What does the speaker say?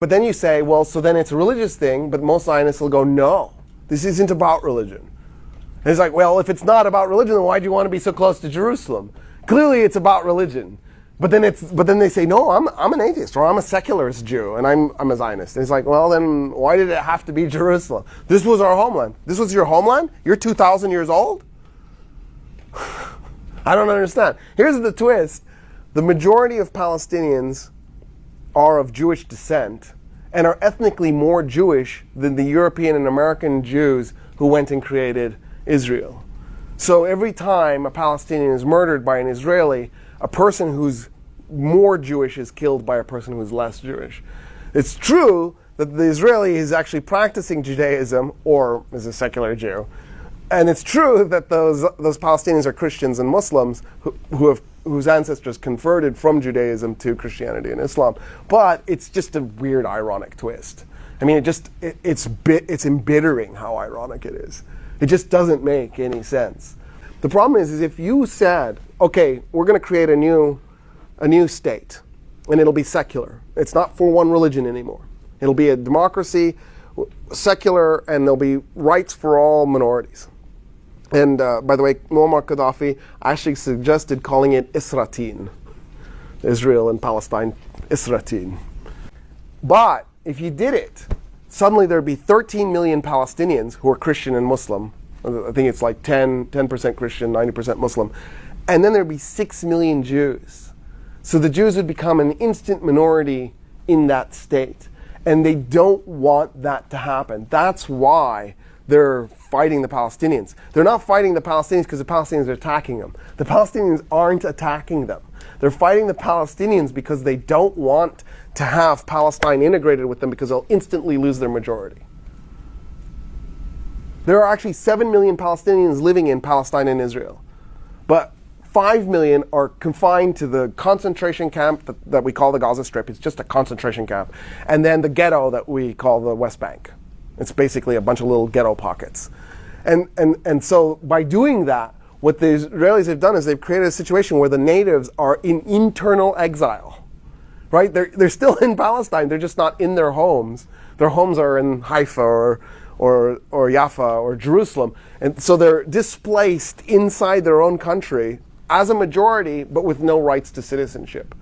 But then you say, well, so then it's a religious thing, but most Zionists will go, no, this isn't about religion. And it's like, well, if it's not about religion, then why do you want to be so close to Jerusalem? Clearly it's about religion. But then they say, no, I'm an atheist, or I'm a secularist Jew, and I'm a Zionist. And it's like, well, then why did it have to be Jerusalem? This was our homeland. This was your homeland? You're 2,000 years old? I don't understand. Here's the twist. The majority of Palestinians are of Jewish descent and are ethnically more Jewish than the European and American Jews who went and created Israel. So every time a Palestinian is murdered by an Israeli, a person who's more Jewish is killed by a person who's less Jewish. It's true that the Israeli is actually practicing Judaism or is a secular Jew. And it's true that those Palestinians are Christians and Muslims whose ancestors converted from Judaism to Christianity and Islam. But it's just a weird, ironic twist. I mean, it's embittering how ironic it is. It just doesn't make any sense. The problem is if you said, okay, we're going to create a new state, and it'll be secular. It's not for one religion anymore. It'll be a democracy, secular, and there'll be rights for all minorities. And by the way, Muammar Gaddafi actually suggested calling it Isra'tin. Israel and Palestine, Isra'tin. But if you did it, suddenly there'd be 13 million Palestinians who are Christian and Muslim. I think it's like 10% Christian, 90% Muslim. And then there'd be 6 million Jews. So the Jews would become an instant minority in that state. And they don't want that to happen. That's why they're fighting the Palestinians. They're not fighting the Palestinians because the Palestinians are attacking them. The Palestinians aren't attacking them. They're fighting the Palestinians because they don't want to have Palestine integrated with them because they'll instantly lose their majority. There are actually 7 million Palestinians living in Palestine and Israel. But 5 million are confined to the concentration camp that we call the Gaza Strip. It's just a concentration camp. And then the ghetto that we call the West Bank. It's basically a bunch of little ghetto pockets. And so by doing that, what the Israelis have done is they've created a situation where the natives are in internal exile. Right? They're still in Palestine. They're just not in their homes. Their homes are in Haifa or Jaffa or Jerusalem. And so they're displaced inside their own country as a majority, but with no rights to citizenship.